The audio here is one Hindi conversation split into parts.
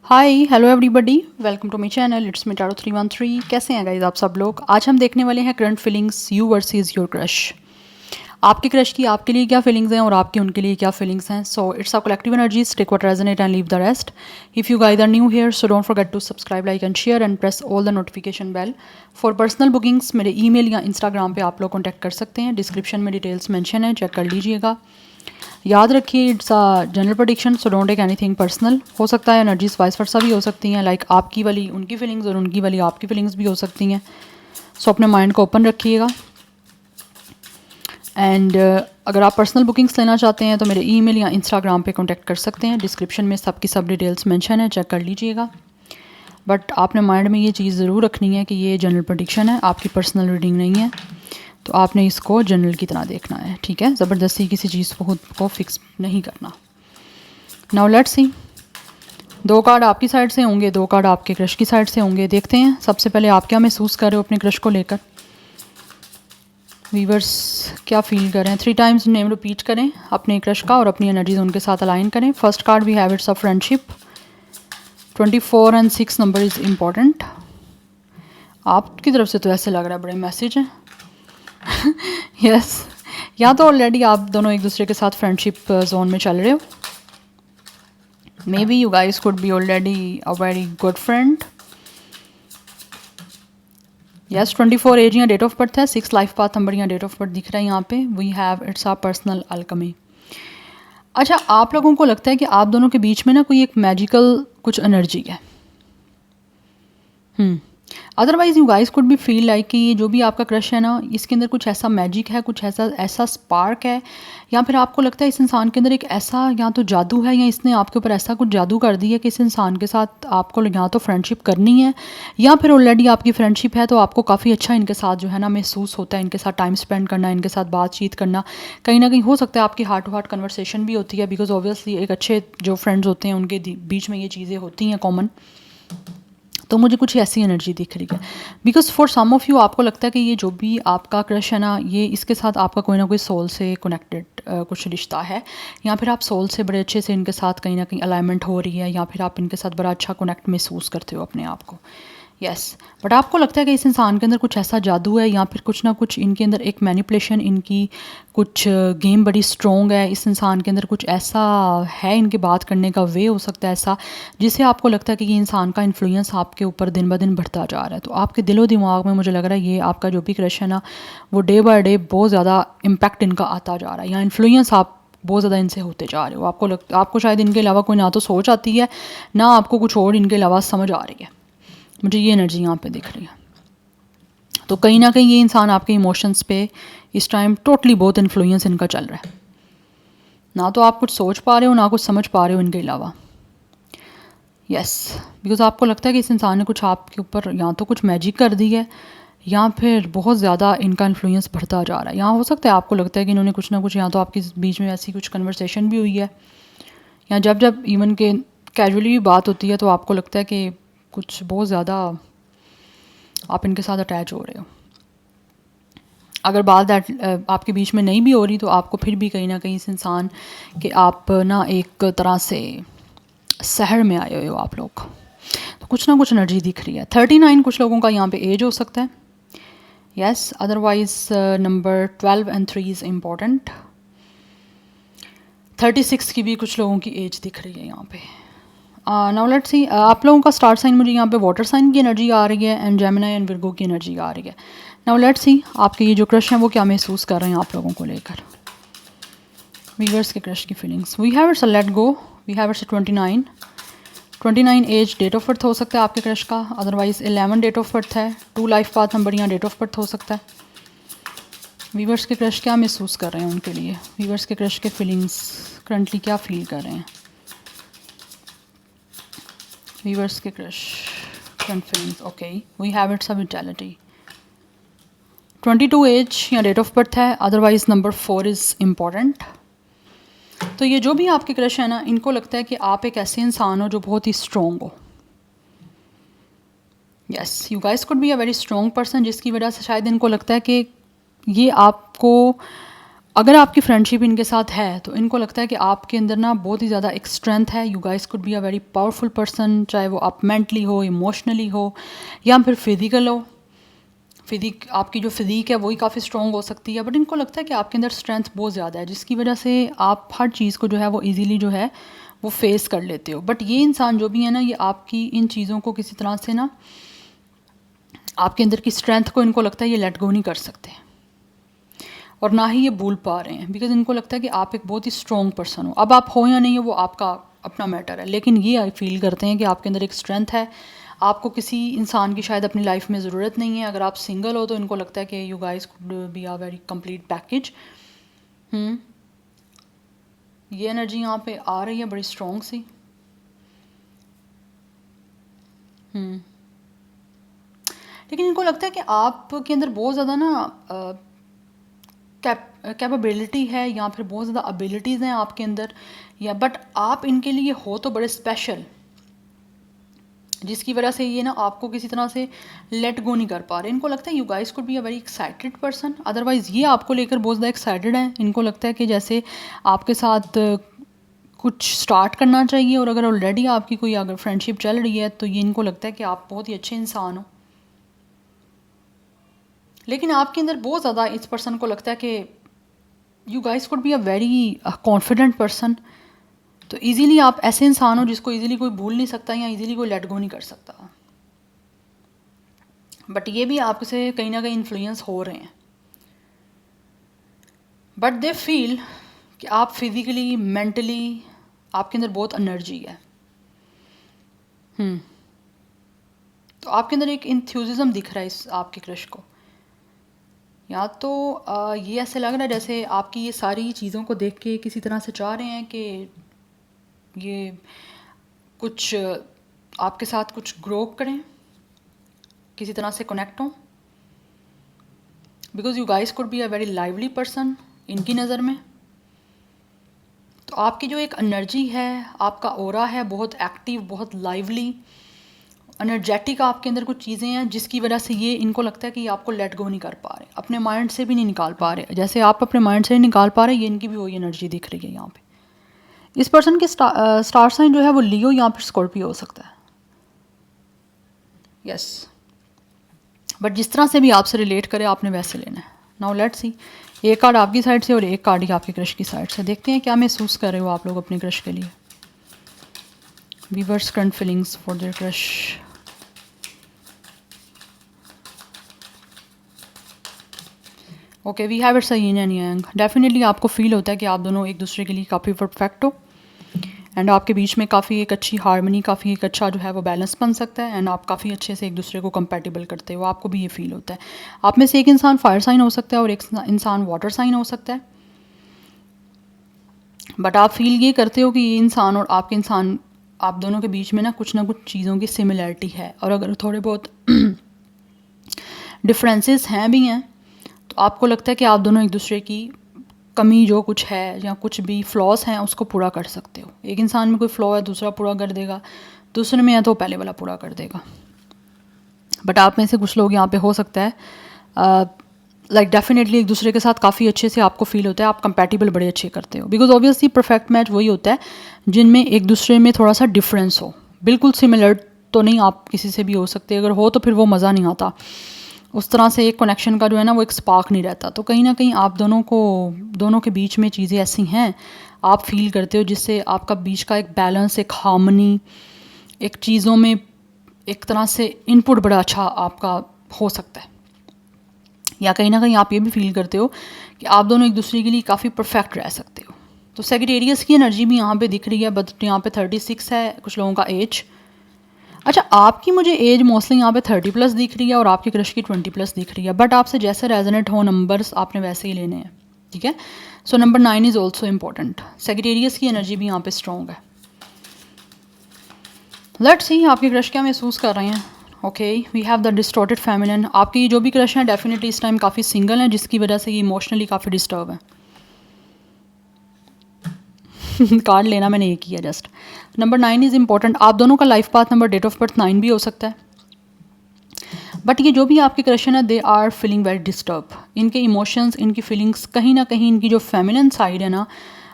Hi hello everybody, welcome to my channel. It's me Taro 313। कैसे हैं गाइज आप सब लोग। आज हम देखने वाले हैं current feelings you versus your crush. आपके क्रश की आपके लिए क्या फीलिंग्स हैं और आपकी उनके लिए क्या फीलिंग्स हैं। So it's a collective energies, take what resonate and leave the rest. If you guys are new here so don't forget to subscribe, like and share and press all the notification bell. For personal bookings मेरे ईमेल या इंस्टाग्राम पे आप लोग कॉन्टैक्ट कर सकते हैं। डिस्क्रिप्शन में डिटेल्स मेंशन है, चेक कर लीजिएगा। याद रखिए it's a general prediction, so don't take anything personal. हो सकता है एनर्जीज वाइस वर्सा भी हो सकती हैं, लाइक आपकी वाली उनकी फीलिंग्स और उनकी वाली आपकी फीलिंग्स भी हो सकती हैं। सो अपने माइंड को ओपन रखिएगा। एंड अगर आप पर्सनल बुकिंग्स लेना चाहते हैं तो मेरे ईमेल या इंस्टाग्राम पे कांटेक्ट कर सकते हैं। डिस्क्रिप्शन में सबकी सब डिटेल्स मेंशन है, चेक कर लीजिएगा। बट आपने माइंड में ये चीज़ ज़रूर रखनी है कि ये जनरल प्रेडिक्शन है, आपकी पर्सनल रीडिंग नहीं है। तो आपने इसको जनरल की तरह देखना है, ठीक है। ज़बरदस्ती किसी चीज़ को खुद को फिक्स नहीं करना। नाउ लेट्स सी, 2 कार्ड आपकी साइड से होंगे, 2 कार्ड आपके क्रश की साइड से होंगे। देखते हैं सबसे पहले आप क्या महसूस कर रहे हो अपने क्रश को लेकर। वीवर्स क्या फील कर रहे हैं। 3 टाइम्स नेम रिपीट करें अपने क्रश का और अपनी एनर्जीज उनके साथ अलाइन करें। First card we have it's a friendship. 24 and 6 number is important. आपकी तरफ से तो ऐसे लग रहा है बड़े मैसेज हैं। यस या तो ऑलरेडी आप दोनों एक दूसरे के साथ फ्रेंडशिप जोन में चल रहे हो। Maybe you guys could be already a very good friend. Yes 24 age या डेट ऑफ बर्थ है, 6 लाइफ पाथ नंबर या डेट ऑफ बर्थ दिख रहा है यहाँ पे। We have it's a personal alchemy. अच्छा, आप लोगों को लगता है कि आप दोनों के बीच में ना कोई एक मैजिकल कुछ एनर्जी है। Otherwise you guys could B feel like कि ये जो भी आपका क्रश है ना, इसके अंदर कुछ ऐसा मैजिक है, कुछ ऐसा ऐसा स्पार्क है, या फिर आपको लगता है इस इंसान के अंदर एक ऐसा या तो जादू है या इसने आपके ऊपर ऐसा कुछ जादू कर दिया कि इस इंसान के साथ आपको या तो फ्रेंडशिप करनी है या फिर ऑलरेडी आपकी फ्रेंडशिप है। तो आपको काफ़ी अच्छा इनके साथ जो है ना महसूस होता है, इनके साथ टाइम स्पेंड करना, इनके साथ बातचीत करना। कहीं ना कहीं हो सकता है आपकी हार्ट टू हार्ट कन्वर्सेशन भी होती है, बिकॉज ऑब्वियसली एक अच्छे जो फ्रेंड्स होते हैं उनके बीच में ये चीज़ें होती हैं कॉमन। तो मुझे कुछ ऐसी एनर्जी दिख रही है, because for some of you आपको लगता है कि ये जो भी आपका क्रश है ना, ये इसके साथ आपका कोई ना कोई सोल से कनेक्टेड कुछ रिश्ता है, या फिर आप सोल से बड़े अच्छे से इनके साथ कहीं ना कहीं अलाइनमेंट हो रही है, या फिर आप इनके साथ बड़ा अच्छा कनेक्ट महसूस करते हो अपने आप को। यस बट आपको लगता है कि इस इंसान के अंदर कुछ ऐसा जादू है, या फिर कुछ ना कुछ इनके अंदर एक मैनिपुलेशन, इनकी कुछ गेम बड़ी स्ट्रॉन्ग है। इस इंसान के अंदर कुछ ऐसा है, इनके बात करने का वे हो सकता है ऐसा, जिससे आपको लगता है कि ये इंसान का इन्फ्लुएंस आपके ऊपर दिन ब दिन बढ़ता जा रहा है। तो आपके दिलो दिमाग में मुझे लग रहा है ये आपका जो भी क्रश है ना, वो डे बाय डे बहुत ज़्यादा इम्पैक्ट इनका आता जा रहा है, या इन्फ्लुएंस आप बहुत ज़्यादा इनसे होते जा रहे हो। आपको शायद इनके अलावा कोई ना तो सोच आती है, ना आपको कुछ और इनके अलावा समझ आ रही है। मुझे ये एनर्जी यहाँ पे दिख रही है। तो कहीं ना कहीं ये इंसान आपके इमोशंस पे इस टाइम टोटली बहुत इन्फ्लुएंस इनका चल रहा है। ना तो आप कुछ सोच पा रहे हो, ना कुछ समझ पा रहे हो इनके अलावा। यस बिकॉज आपको लगता है कि इस इंसान ने कुछ आपके ऊपर या तो कुछ मैजिक कर दी है, या फिर बहुत ज़्यादा इनका इन्फ्लुएंस बढ़ता जा रहा है। यहाँ हो सकता है आपको लगता है कि इन्होंने कुछ ना कुछ, या तो आपके बीच में ऐसी कुछ कन्वर्सेशन भी हुई है, या जब जब इवन के कैजुअली भी बात होती है तो आपको लगता है कि कुछ बहुत ज़्यादा आप इनके साथ अटैच हो रहे हो। अगर बात आपके बीच में नहीं भी हो रही तो आपको फिर भी कहीं ना कहीं इस इंसान के आप ना एक तरह से शहर में आए हुए हो आप लोग। तो कुछ ना कुछ एनर्जी दिख रही है। 39 कुछ लोगों का यहाँ पे एज हो सकता है। Yes otherwise number 12 and 3 is important. 36 की भी कुछ लोगों की एज दिख रही है यहाँ पे। नाउ लेट्स सी, आप लोगों का स्टार साइन मुझे यहाँ पे वाटर साइन की एनर्जी आ रही है, एंड जेमिनी एंड विर्गो की एनर्जी आ रही है। नाउ लेट्स सी आपके ये जो क्रश हैं वो क्या महसूस कर रहे हैं आप लोगों को लेकर। वीवर्स के क्रश की feelings. We have it's a let go, we have it's 29 age date of birth हो सकता है आपके क्रश का, अदरवाइज 11 डेट ऑफ बर्थ है, 2 लाइफ पाथ नंबर या डेट ऑफ बर्थ हो सकता है। वीवर्स के क्रश क्या महसूस कर रहे हैं उनके लिए। वीवर्स के क्रश के फीलिंग्स करंटली क्या फील कर रहे हैं। वीवर्स के crush current feelings. Okay we have it's a vitality. 22 age या डेट ऑफ बर्थ है, अदरवाइज नंबर 4 इज़ इम्पॉर्टेंट। तो ये जो भी आपके क्रश है ना, इनको लगता है कि आप एक ऐसे इंसान हो जो बहुत ही स्ट्रॉन्ग हो। Yes you guys could be a very strong person, जिसकी वजह से शायद इनको लगता है कि ये आपको अगर आपकी फ्रेंडशिप इनके साथ है तो इनको लगता है कि आपके अंदर ना बहुत ही ज़्यादा एक स्ट्रेंथ है। You guys could be a very powerful person, चाहे वो आप मेंटली हो, इमोशनली हो या फिर फिजिकल हो। फिजिक आपकी जो फिज़ीक है वही काफ़ी स्ट्रॉन्ग हो सकती है, बट इनको लगता है कि आपके अंदर स्ट्रेंथ बहुत ज़्यादा है, जिसकी वजह से आप हर चीज़ को जो है वो इजीली जो है वो फेस कर लेते हो। बट ये इंसान जो भी है ना, ये आपकी इन चीज़ों को किसी तरह से ना, आपके अंदर की स्ट्रेंथ को इनको लगता है ये लेट गो नहीं कर सकते और ना ही ये भूल पा रहे हैं, बिकॉज इनको लगता है कि आप एक बहुत ही स्ट्रॉन्ग पर्सन हो। अब आप हो या नहीं हो वो आपका अपना मैटर है, लेकिन ये आई फील करते हैं कि आपके अंदर एक स्ट्रेंथ है। आपको किसी इंसान की शायद अपनी लाइफ में ज़रूरत नहीं है। अगर आप सिंगल हो तो इनको लगता है कि you guys could be a very complete package. ये एनर्जी यहाँ पे आ रही है बड़ी स्ट्रॉन्ग सी। लेकिन इनको लगता है कि आपके अंदर बहुत ज़्यादा ना कैपेबिलिटी है या फिर बहुत ज़्यादा एबिलिटीज़ हैं आपके अंदर, या बट आप इनके लिए हो तो बड़े स्पेशल, जिसकी वजह से ये ना आपको किसी तरह से लेट गो नहीं कर पा रहे। इनको लगता है you guys could be a very excited person, otherwise ये आपको लेकर बहुत ज़्यादा एक्साइटेड हैं। इनको लगता है कि जैसे आपके साथ कुछ स्टार्ट करना चाहिए, और अगर ऑलरेडी आपकी कोई अगर फ्रेंडशिप चल रही है तो ये इनको लगता है कि आप बहुत ही अच्छे इंसान हो। लेकिन आपके अंदर बहुत ज़्यादा इस पर्सन को लगता है कि you guys could be a very confident person. तो इजीली आप ऐसे इंसान हो जिसको इजीली कोई भूल नहीं सकता या इजीली कोई लेट गो नहीं कर सकता। बट ये भी आपसे कहीं ना कहीं इन्फ्लुएंस हो रहे हैं, बट दे फील कि आप फिज़िकली मेंटली आपके अंदर बहुत एनर्जी है। तो आपके अंदर एक इंथ्यूज़िज्म दिख रहा है इस आपके क्रश को। या तो ये ऐसे लग रहा है जैसे आपकी ये सारी चीज़ों को देख के किसी तरह से चाह रहे हैं कि ये कुछ आपके साथ कुछ ग्रो करें, किसी तरह से कनेक्ट हों, because you guys could be a very lively person इनकी नज़र में। तो आपकी जो एक एनर्जी है, आपका ओरा है बहुत एक्टिव, बहुत लाइवली, एनर्जेटिक आपके अंदर कुछ चीज़ें हैं जिसकी वजह से ये इनको लगता है कि आपको लेट गो नहीं कर पा रहे, अपने माइंड से भी नहीं निकाल पा रहे। जैसे आप अपने माइंड से नहीं निकाल पा रहे, ये इनकी भी वही एनर्जी दिख रही है यहाँ पे। इस पर्सन के स्टार साइन जो है वो लियो या फिर स्कॉर्पियो हो सकता है। यस, बट जिस तरह से भी आपसे रिलेट करे आपने वैसे लेना है। नाउ लेट्स सी, एक कार्ड आपकी साइड से और एक कार्ड ही आपके क्रश की साइड से। देखते हैं क्या महसूस कर रहे हो आप लोग अपने क्रश के लिए। Viewers current feelings for their crush. Okay, we have it's a yin and yang. Definitely आपको फील होता है कि आप दोनों एक दूसरे के लिए काफ़ी परफेक्ट हो, एंड आपके बीच में काफ़ी एक अच्छी हार्मनी, काफ़ी एक अच्छा जो है वो बैलेंस बन सकता है, एंड आप काफ़ी अच्छे से एक दूसरे को कंपैटिबल करते हो। आपको भी ये फील होता है। आप में से एक इंसान फायर साइन हो सकता है और एक इंसान वाटर साइन हो सकता है, बट आप फील ये करते हो कि ये इंसान और आपके इंसान, आप दोनों के बीच में ना कुछ चीज़ों की सिमिलैरिटी है, और अगर थोड़े बहुत डिफरेंसेस हैं भी हैं तो आपको लगता है कि आप दोनों एक दूसरे की कमी जो कुछ है या कुछ भी फ्लॉज हैं उसको पूरा कर सकते हो। एक इंसान में कोई फ्लॉ है दूसरा पूरा कर देगा, दूसरे में है तो पहले वाला पूरा कर देगा। बट आप में से कुछ लोग यहाँ पे हो सकता है लाइक डेफिनेटली एक दूसरे के साथ काफ़ी अच्छे से आपको फील होता है, आप कंपैटिबल बड़े अच्छे करते हो, बिकॉज ऑब्वियसली परफेक्ट मैच वही होता है जिनमें एक दूसरे में थोड़ा सा डिफरेंस हो। बिल्कुल सिमिलर तो नहीं आप किसी से भी हो सकते, अगर हो तो फिर वो मज़ा नहीं आता, उस तरह से एक कनेक्शन का जो है ना वो एक स्पार्क नहीं रहता। तो कहीं ना कहीं आप दोनों के बीच में चीज़ें ऐसी हैं आप फील करते हो जिससे आपका बीच का एक बैलेंस, एक हार्मनी, एक चीज़ों में एक तरह से इनपुट बड़ा अच्छा आपका हो सकता है। या कहीं ना कहीं आप ये भी फील करते हो कि आप दोनों एक दूसरे के लिए काफ़ी परफेक्ट रह सकते हो। तो सेक्रेटेरियस की एनर्जी भी यहाँ पे दिख रही है, बट यहाँ पे 36 है कुछ लोगों का एज। अच्छा, आपकी मुझे एज मोस्टली यहाँ पे 30+ दिख रही है और आपकी क्रश की 20+ दिख रही है, बट आपसे जैसे रेजोनेट हो नंबर्स आपने वैसे ही लेने हैं, ठीक है। So number 9 is also important. Sagittarius की एनर्जी भी यहाँ पे स्ट्रॉन्ग है। लेट्स सी आपके क्रश क्या महसूस कर रहे हैं। Okay, we have the distorted feminine. आपकी जो भी क्रश हैं डेफिनेटली इस टाइम काफ़ी सिंगल हैं, जिसकी वजह से ये इमोशनली काफ़ी डिस्टर्ब है। कार्ड लेना मैंने ये किया जस्ट। Number 9 is important. आप दोनों का life path number, date of birth 9 भी हो सकता है, बट ये जो भी आपके क्रश है ना, they are feeling very disturb. इनके इमोशंस, इनकी फीलिंग्स कहीं ना कहीं, इनकी जो फेमिनिन साइड है ना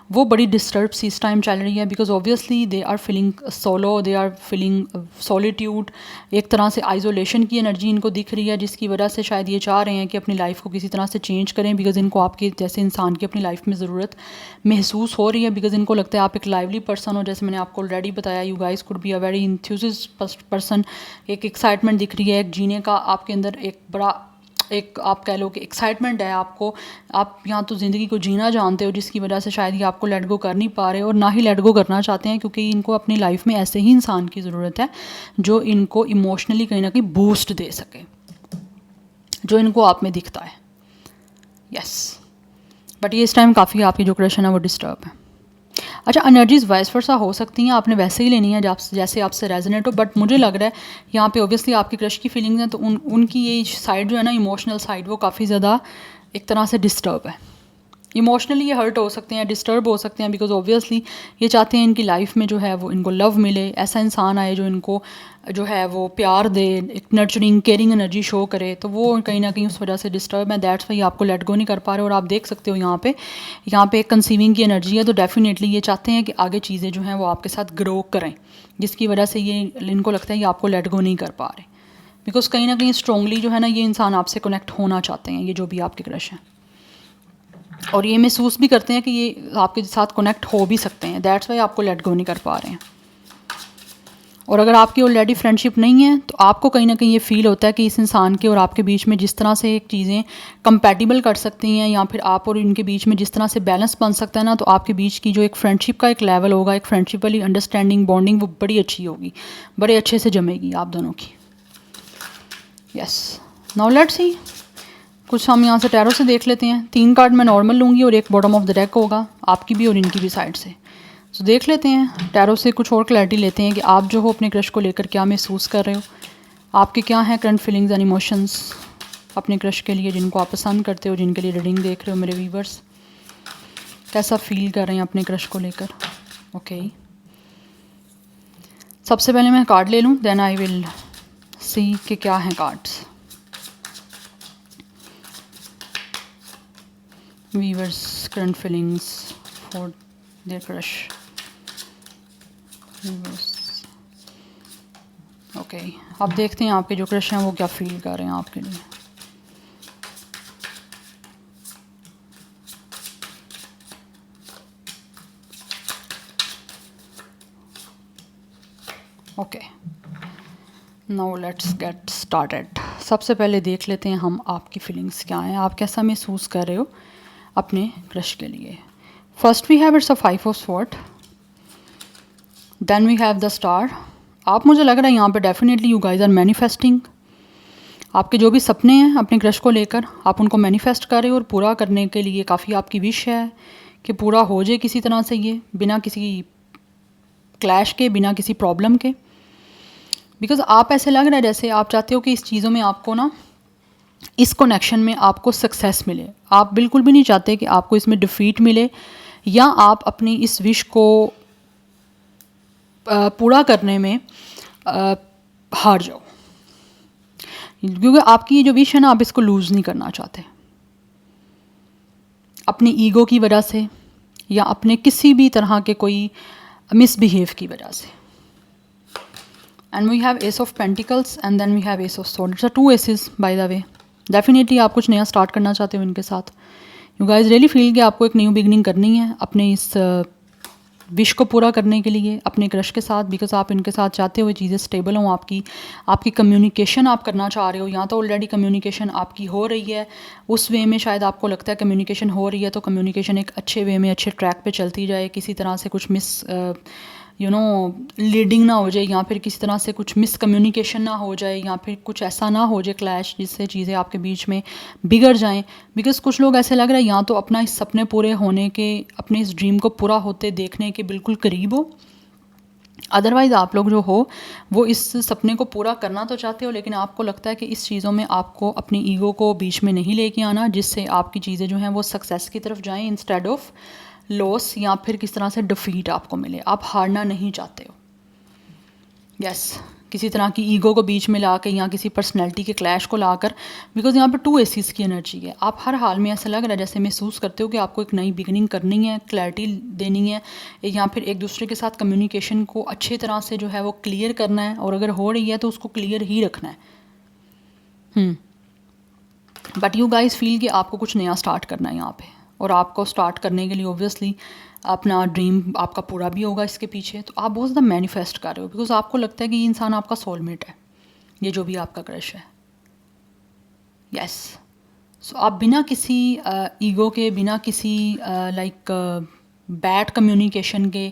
वो बड़ी डिस्टर्ब सी इस टाइम चल रही है, because obviously they are feeling solo, they are feeling solitude. एक तरह से आइसोलेशन की एनर्जी इनको दिख रही है, जिसकी वजह से शायद ये चाह रहे हैं कि अपनी लाइफ को किसी तरह से चेंज करें, बिकॉज इनको आपके जैसे इंसान की अपनी लाइफ में ज़रूरत महसूस हो रही है। बिकॉज इनको लगता है आप एक लाइवली पर्सन हो, जैसे मैंने आपको ऑलरेडी बताया, you guys could be a very enthusiast person. एक एक्साइटमेंट दिख रही है, एक जीने का आपके अंदर एक बड़ा, एक आप कह लो कि एक्साइटमेंट है आपको। आप यहाँ तो ज़िंदगी को जीना जानते हो, जिसकी वजह से शायद ये आपको लेट गो कर नहीं पा रहे और ना ही लेट गो करना चाहते हैं, क्योंकि इनको अपनी लाइफ में ऐसे ही इंसान की ज़रूरत है जो इनको इमोशनली कहीं ना कहीं बूस्ट दे सके, जो इनको आप में दिखता है। यस, बट ये इस टाइम काफ़ी आपकी जो क्रश है ना वो डिस्टर्ब है। अच्छा, एनर्जीज वाइस वर्सा हो सकती हैं, आपने वैसे ही लेनी है जैसे आपसे रेजोनेट हो, बट मुझे लग रहा है यहाँ पे ऑब्वियसली आपकी क्रश की फीलिंग्स हैं, तो उनकी ये साइड जो है ना, इमोशनल साइड, वो काफ़ी ज़्यादा एक तरह से डिस्टर्ब है। इमोशनली ये हर्ट हो सकते हैं, डिस्टर्ब हो सकते हैं, बिकॉज ऑब्वियसली ये चाहते हैं इनकी लाइफ में जो है वो इनको लव मिले, ऐसा इंसान आए जो इनको जो है वो प्यार दे, एक नर्चरिंग केयरिंग एनर्जी शो करे, तो वो कहीं ना कहीं उस वजह से डिस्टर्ब है। दैट्स वाई आपको लेट गो नहीं कर पा रहे। और आप देख सकते हो यहाँ पे एक कंसीविंग की एनर्जी है, तो डेफिनेटली ये चाहते हैं कि आगे चीज़ें जो हैं वो आपके साथ ग्रो करें, जिसकी वजह से ये इनको लगता है कि आपको लेट गो नहीं कर पा रहे, बिकॉज कहीं ना कहीं स्ट्रॉन्गली जो है ना ये इंसान आपसे कनेक्ट होना चाहते हैं, ये जो भी आपके क्रश हैं, और ये महसूस भी करते हैं कि ये आपके साथ कनेक्ट हो भी सकते हैं। दैट्स वाई आपको लेट गो नहीं कर पा रहे हैं। और अगर आपकी ऑलरेडी फ्रेंडशिप नहीं है, तो आपको कहीं ना कहीं ये फील होता है कि इस इंसान के और आपके बीच में जिस तरह से एक चीज़ें कंपैटिबल कर सकती हैं, या फिर आप और इनके बीच में जिस तरह से बैलेंस बन सकता है ना, तो आपके बीच की जो एक फ्रेंडशिप का एक लेवल होगा, एक फ्रेंडशिप वाली अंडरस्टैंडिंग, बॉन्डिंग, वो बड़ी अच्छी होगी, बड़े अच्छे से जमेगी आप दोनों की। यस, नाउ लेट्स सी, कुछ हम यहाँ से टैरो से देख लेते हैं। 3 कार्ड मैं नॉर्मल लूँगी और एक बॉटम ऑफ द डेक होगा, आपकी भी और इनकी भी साइड से। तो देख लेते हैं टैरो से, कुछ और क्लैरिटी लेते हैं कि आप जो हो अपने क्रश को लेकर क्या महसूस कर रहे हो, आपके क्या हैं करंट फीलिंग्स एंड इमोशंस अपने क्रश के लिए, जिनको आप पसंद करते हो, जिनके लिए रीडिंग देख रहे हो मेरे व्यूवर्स, कैसा फील कर रहे हैं अपने क्रश को लेकर। ओके, सबसे पहले मैं कार्ड ले लूँ, देन आई विल सी कि क्या हैं cards. Weavers current feelings for their crush. Weavers. Okay, अब देखते हैं आपके जो क्रश हैं वो क्या फील कर रहे हैं आपके लिए। Okay, now let's get started. सबसे पहले देख लेते हैं हम आपकी फीलिंग्स क्या हैं, आप कैसा महसूस कर रहे हो अपने क्रश के लिए। First we have it's a 5 of sword, then we have the star. आप, मुझे लग रहा है यहाँ पे definitely you guys are manifesting. आपके जो भी सपने हैं अपने क्रश को लेकर, आप उनको मैनिफेस्ट कर रहे हो, और पूरा करने के लिए काफ़ी आपकी विश है कि पूरा हो जाए किसी तरह से, ये बिना किसी क्लैश के, बिना किसी प्रॉब्लम के। बिकॉज आप, ऐसे लग रहा है जैसे आप चाहते हो कि इस चीज़ों में आपको ना, इस कनेक्शन में आपको सक्सेस मिले। आप बिल्कुल भी नहीं चाहते कि आपको इसमें डिफीट मिले, या आप अपनी इस विश को पूरा करने में हार जाओ, क्योंकि आपकी ये जो विश है ना, आप इसको लूज़ नहीं करना चाहते अपनी ईगो की वजह से, या अपने किसी भी तरह के कोई मिसबिहेव की वजह से। And we have ace of pentacles and then we have ace of sword. It's 2 aces by the way. Definitely आप कुछ नया स्टार्ट करना चाहते हो इनके साथ। यू गाइज रियली फील कि आपको एक न्यू बिगनिंग करनी है अपने इस विश को पूरा करने के लिए अपने क्रश के साथ, बिकॉज आप इनके साथ चाहते हो चीज़ें स्टेबल हों, आपकी कम्युनिकेशन आप करना चाह रहे हो। यहाँ तो ऑलरेडी कम्युनिकेशन आपकी हो रही है, उस वे में शायद आपको लगता है कम्युनिकेशन हो रही है, तो कम्युनिकेशन एक अच्छे वे में, अच्छे ट्रैक पे चलती जाए, किसी तरह से कुछ लीडिंग ना हो जाए, या फिर किसी तरह से कुछ मिसकम्युनिकेशन ना हो जाए, या फिर कुछ ऐसा ना हो जाए क्लैश, जिससे चीज़ें आपके बीच में बिगड़ जाएं। बिकॉज कुछ लोग ऐसे लग रहा है या तो अपना इस सपने पूरे होने के, अपने इस ड्रीम को पूरा होते देखने के बिल्कुल करीब हो, अदरवाइज़ आप लोग जो हो वो इस सपने को पूरा करना तो चाहते हो, लेकिन आपको लगता है कि इस चीज़ों में आपको अपनी ईगो को बीच में नहीं लेके आना, जिससे आपकी चीज़ें जो हैं वो सक्सेस की तरफ जाएं इंस्टेड ऑफ लॉस, या फिर किस तरह से डिफीट आपको मिले। आप हारना नहीं चाहते हो। यस, किसी तरह की ईगो को बीच में ला के या किसी पर्सनैलिटी के क्लैश को लाकर, बिकॉज यहाँ पर 2 एसीज़ की एनर्जी है। आप हर हाल में ऐसा लग रहा है जैसे महसूस करते हो कि आपको एक नई बिगनिंग करनी है, क्लैरिटी देनी है, या फिर एक दूसरे के साथ कम्युनिकेशन को अच्छी तरह से जो है वो क्लियर करना है, और अगर हो रही है तो उसको क्लियर ही रखना है। बट यू गाइज फील कि आपको कुछ नया स्टार्ट करना है यहाँ पे, और आपको स्टार्ट करने के लिए ऑब्वियसली अपना ड्रीम आपका पूरा भी होगा इसके पीछे, तो आप बहुत ज़्यादा मैनिफेस्ट कर रहे हो, बिकॉज आपको लगता है कि ये इंसान आपका सोलमेट है, ये जो भी आपका क्रश है। यस, सो आप बिना किसी ईगो के, बिना किसी लाइक बैड कम्युनिकेशन के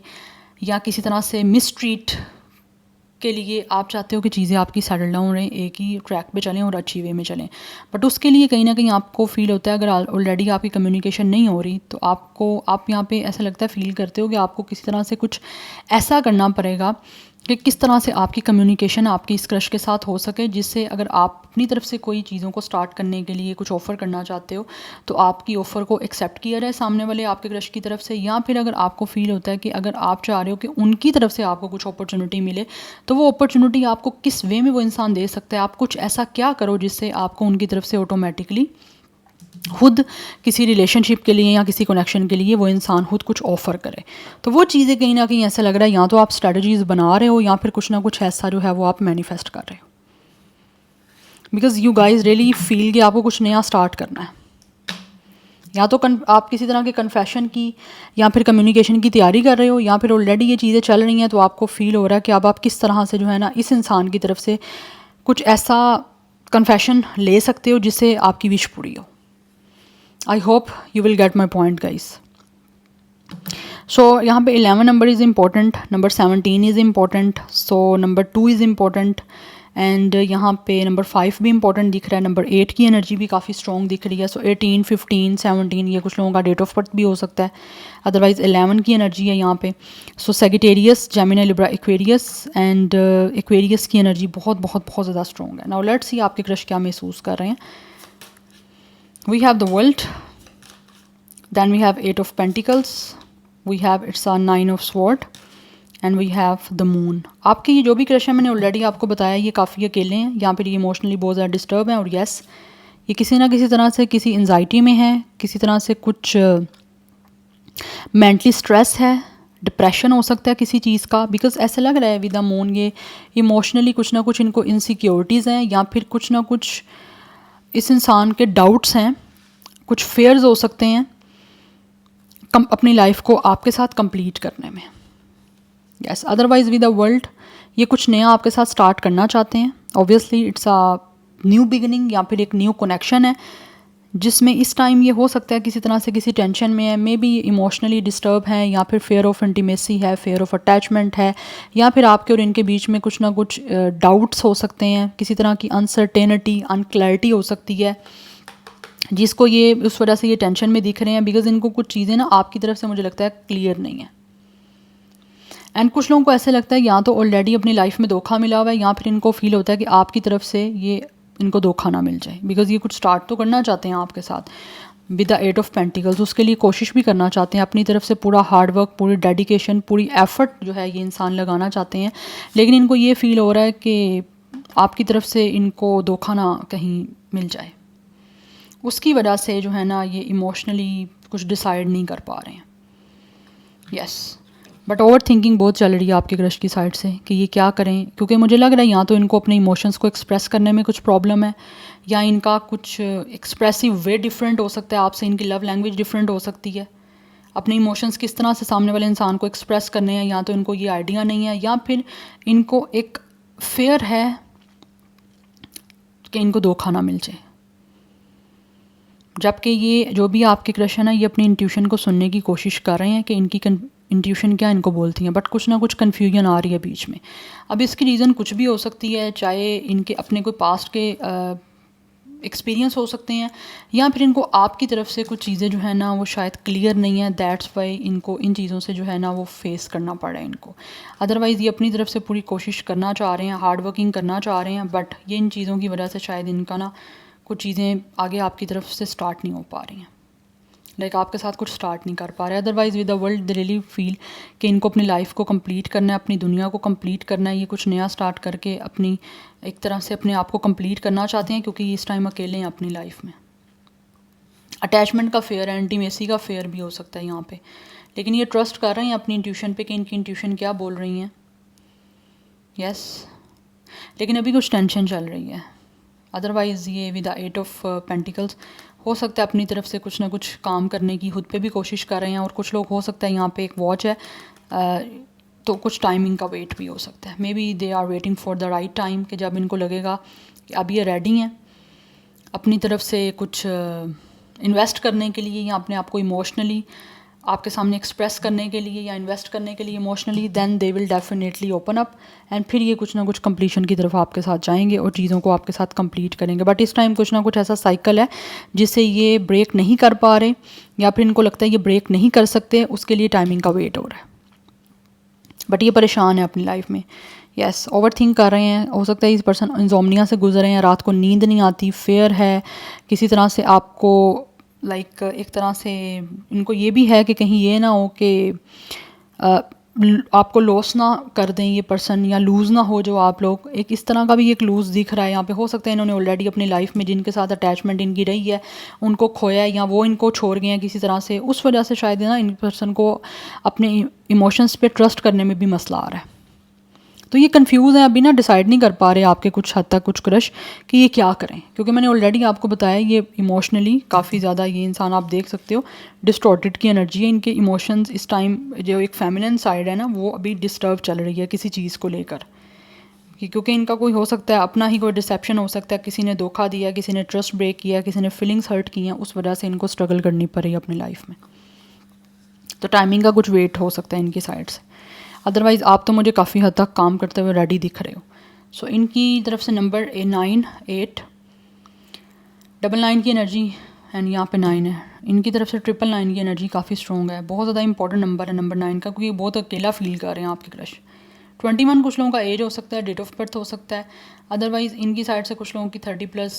या किसी तरह से मिसट्रीट के लिए आप चाहते हो कि चीज़ें आपकी सेटल डाउन रहें, एक ही ट्रैक पे चलें और अच्छी वे में चलें। बट उसके लिए कहीं ना कहीं आपको फील होता है, अगर ऑलरेडी आपकी कम्युनिकेशन नहीं हो रही, तो आप यहाँ पे ऐसा लगता है, फील करते हो कि आपको किसी तरह से कुछ ऐसा करना पड़ेगा कि किस तरह से आपकी कम्युनिकेशन आपकी इस क्रश के साथ हो सके, जिससे अगर आप अपनी तरफ से कोई चीज़ों को स्टार्ट करने के लिए कुछ ऑफ़र करना चाहते हो तो आपकी ऑफ़र को एक्सेप्ट किया जाए सामने वाले आपके क्रश की तरफ से, या फिर अगर आपको फील होता है कि अगर आप चाह रहे हो कि उनकी तरफ से आपको कुछ अपॉर्चुनिटी मिले, तो वो अपॉर्चुनिटी आपको किस वे में वो इंसान दे सकता है, आप कुछ ऐसा क्या करो जिससे आपको उनकी तरफ से ऑटोमेटिकली खुद किसी रिलेशनशिप के लिए या किसी कनेक्शन के लिए वो इंसान खुद कुछ ऑफ़र करे। तो वो चीज़ें कहीं ना कहीं ऐसा लग रहा है, या तो आप स्ट्रेटजीज़ बना रहे हो या फिर कुछ ना कुछ ऐसा जो है वो आप मैनिफेस्ट कर रहे हो, because you guys really feel कि आपको कुछ नया स्टार्ट करना है। या तो आप किसी तरह के कन्फेशन की या फिर कम्युनिकेशन की तैयारी कर रहे हो, या फिर ऑलरेडी ये चीज़ें चल रही हैं, तो आपको फील हो रहा है कि अब आप किस तरह से जो है ना इस इंसान की तरफ से कुछ ऐसा कन्फेशन ले सकते हो जिससे आपकी विश पूरी हो। I hope you will get my point guys. So यहाँ पे 11 number is important, number 17 is important, so number 2 is important, and यहाँ पे नंबर 5 भी इंपॉर्टेंट दिख रहा है, नंबर 8 की एनर्जी भी काफ़ी स्ट्रॉन्ग दिख रही है। सो 18, 15, 17 ये कुछ लोगों का डेट ऑफ बर्थ भी हो सकता है, अदरवाइज़ 11 की एनर्जी है यहाँ पे। So Sagittarius, Gemini, Libra, Aquarius, and Aquarius की एनर्जी बहुत बहुत बहुत ज़्यादा स्ट्रॉन्ग है। नाउ लेट्स सी आपके क्रश क्या महसूस कर रहे हैं। We have the world, then we have 8 of pentacles, we have it's a 9 of sword, and we have the moon. आपके ये जो भी क्रश है मैंने ऑलरेडी आपको बताया, ये काफ़ी अकेले हैं, यहाँ पर ये इमोशनली बहुत ज़्यादा डिस्टर्ब हैं, और येस ये किसी ना किसी तरह से किसी एंजाइटी में है, किसी तरह से कुछ मेंटली स्ट्रेस है, डिप्रेशन हो सकता है किसी चीज़ का, बिकॉज ऐसा लग रहा है विद द मून ये इमोशनली कुछ ना कुछ इनको इनसिक्योरिटीज़ हैं, या फिर कुछ ना कुछ इस इंसान के डाउट्स हैं, कुछ फेयर्स हो सकते हैं अपनी लाइफ को आपके साथ कंप्लीट करने में। Yes, otherwise with the world ये कुछ नया आपके साथ स्टार्ट करना चाहते हैं। Obviously it's a new beginning या फिर एक न्यू कनेक्शन है, जिसमें इस टाइम ये हो सकता है किसी तरह से किसी टेंशन में है, मे बी इमोशनली डिस्टर्ब है, या फिर फेयर ऑफ इंटीमेसी है, फेयर ऑफ अटैचमेंट है, या फिर आपके और इनके बीच में कुछ ना कुछ डाउट्स हो सकते हैं, किसी तरह की अनसर्टेनिटी, अनक्लैरिटी हो सकती है, जिसको ये उस वजह से ये टेंशन में दिख रहे हैं, बिकॉज इनको कुछ चीज़ें ना आपकी तरफ से मुझे लगता है क्लियर नहीं है। एंड कुछ लोगों को ऐसे लगता है या तो ऑलरेडी अपनी लाइफ में धोखा मिला हुआ है, या फिर इनको फील होता है कि आपकी तरफ से ये इनको धोखा ना मिल जाए, बिकॉज ये कुछ स्टार्ट तो करना चाहते हैं आपके साथ विद द 8 ऑफ पेंटिकल्स, उसके लिए कोशिश भी करना चाहते हैं, अपनी तरफ से पूरा हार्ड वर्क, पूरी डेडिकेशन, पूरी एफर्ट जो है ये इंसान लगाना चाहते हैं, लेकिन इनको ये फील हो रहा है कि आपकी तरफ से इनको धोखा ना कहीं मिल जाए, उसकी वजह से जो है ना ये इमोशनली कुछ डिसाइड नहीं कर पा रहे हैं। यस, बट ओवर थिंकिंग बहुत चल रही है आपके क्रश की साइड से कि ये क्या करें, क्योंकि मुझे लग रहा है या तो इनको अपने इमोशंस को एक्सप्रेस करने में कुछ प्रॉब्लम है, या इनका कुछ एक्सप्रेसिव वे डिफरेंट हो सकता है आपसे, इनकी लव लैंग्वेज डिफरेंट हो सकती है, अपने इमोशंस किस तरह से सामने वाले इंसान को एक्सप्रेस करने हैं, या तो इनको ये आइडिया नहीं है, या फिर इनको एक फेयर है कि इनको धोखा ना मिल जाए। जबकि ये जो भी आपके क्रश है ना, ये अपनी इंट्यूशन को सुनने की कोशिश कर रहे हैं कि इनकी इंट्यूशन क्या इनको बोलती हैं, बट कुछ ना कुछ कन्फ्यूजन आ रही है बीच में। अब इसकी रीज़न कुछ भी हो सकती है, चाहे इनके अपने कोई पास्ट के एक्सपीरियंस हो सकते हैं, या फिर इनको आपकी तरफ से कुछ चीज़ें जो है ना वो शायद क्लियर नहीं है, दैट्स वाई इनको इन चीज़ों से जो है ना वो फेस करना पड़ा है इनको। अदरवाइज़ ये अपनी तरफ से पूरी कोशिश करना चाह रहे हैं, हार्ड वर्किंग करना चाह रहे हैं, बट ये इन चीज़ों की वजह से शायद इनका ना कुछ चीज़ें आगे आपकी तरफ से स्टार्ट नहीं हो पा रही हैं। लाइक आपके साथ कुछ स्टार्ट नहीं कर पा रहे। Otherwise with the world they really feel कि इनको अपनी लाइफ को कंप्लीट करना है, अपनी दुनिया को कंप्लीट करना है, ये कुछ नया स्टार्ट करके अपनी एक तरह से अपने आप को कंप्लीट करना चाहते हैं, क्योंकि इस टाइम अकेले हैं अपनी लाइफ में। अटैचमेंट का फेयर है, इंटीमेसी का फेयर भी हो सकता है यहाँ पे, लेकिन ये ट्रस्ट कर रहे हैं अपनी इंट्यूशन पे कि इनकी इंट्यूशन क्या बोल रही हैं। यस, लेकिन अभी कुछ टेंशन चल रही है। अदरवाइज़ ये विद द 8 ऑफ पेंटिकल्स हो सकता है अपनी तरफ से कुछ ना कुछ काम करने की खुद पे भी कोशिश कर रहे हैं, और कुछ लोग हो सकता है यहाँ पे एक वॉच है तो कुछ टाइमिंग का वेट भी हो सकता है। Maybe they are waiting for the right time कि जब इनको लगेगा कि अब ये रेडी हैं अपनी तरफ से कुछ इन्वेस्ट करने के लिए, या अपने आप को इमोशनली आपके सामने एक्सप्रेस करने के लिए, या इन्वेस्ट करने के लिए emotionally, then they will definitely open up and फिर ये कुछ ना कुछ कंप्लीशन की तरफ आपके साथ जाएंगे और चीज़ों को आपके साथ कंप्लीट करेंगे। बट इस टाइम कुछ ना कुछ ऐसा साइकिल है जिससे ये ब्रेक नहीं कर पा रहे, या फिर इनको लगता है ये ब्रेक नहीं कर सकते, उसके लिए टाइमिंग का वेट हो रहा है। बट ये परेशान है अपनी लाइफ में। यस, ओवर थिंक कर रहे हैं, हो सकता है इस पर्सन इंसोम्निया से गुजर रहे हैं, रात को नींद नहीं आती, फेयर है किसी तरह से आपको, लाइक एक तरह से इनको ये भी है कि कहीं ये ना हो कि आपको लॉस ना कर दें ये पर्सन, या लूज़ ना हो जो आप लोग, एक इस तरह का भी एक लूज़ दिख रहा है यहाँ पे। हो सकता है इन्होंने ऑलरेडी अपनी लाइफ में जिनके साथ अटैचमेंट इनकी रही है उनको खोया है, या वो इनको छोड़ गए हैं किसी तरह से, उस वजह से शायद ना इन पर्सन को अपने इमोशंस पे ट्रस्ट करने में भी मसला आ रहा है। तो ये कंफ्यूज हैं, अभी ना डिसाइड नहीं कर पा रहे आपके कुछ हद तक कुछ क्रश कि ये क्या करें, क्योंकि मैंने ऑलरेडी आपको बताया ये इमोशनली काफ़ी ज़्यादा, ये इंसान आप देख सकते हो डिस्टॉर्टेड की एनर्जी है, इनके इमोशंस इस टाइम जो एक फेमिनिन साइड है ना वो अभी डिस्टर्ब चल रही है किसी चीज़ को लेकर, क्योंकि इनका कोई हो सकता है अपना ही कोई डिसेप्शन हो सकता है, किसी ने धोखा दिया, किसी ने ट्रस्ट ब्रेक किया, किसी ने फीलिंग्स हर्ट की हैं, उस वजह से इनको स्ट्रगल करनी पड़ रही है अपनी लाइफ में। तो टाइमिंग का कुछ वेट हो सकता है इनकी साइड से। अदरवाइज़ आप तो मुझे काफ़ी हद तक काम करते हुए रेडी दिख रहे हो। सो इनकी तरफ से नंबर 9, 8, 99 की एनर्जी एंड यहाँ पे 9 है। इनकी तरफ से 999 की एनर्जी काफ़ी स्ट्रॉन्ग है, बहुत ज़्यादा इंपॉर्टेंट नंबर है नंबर 9 का, क्योंकि बहुत अकेला फील कर रहे हैं आपके क्रश। 21 कुछ लोगों का एज हो सकता है, डेट ऑफ बर्थ हो सकता है। अदरवाइज़ इनकी साइड से कुछ लोगों की 30+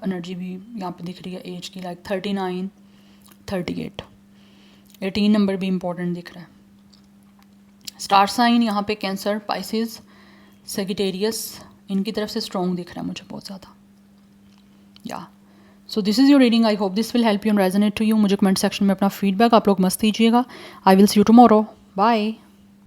एनर्जी भी यहाँ पे दिख रही है एज की, लाइक 39, 38, 18 नंबर भी इंपॉर्टेंट दिख रहा है। स्टार साइन यहाँ पे कैंसर, पाइसेस, सेजिटेरियस, इनकी तरफ से स्ट्रॉन्ग दिख रहा है मुझे बहुत ज़्यादा। या so this is your reading, I hope this will help you and resonate to you. मुझे कमेंट सेक्शन में अपना फीडबैक आप लोग मस्त दीजिएगा। I will see you tomorrow, bye.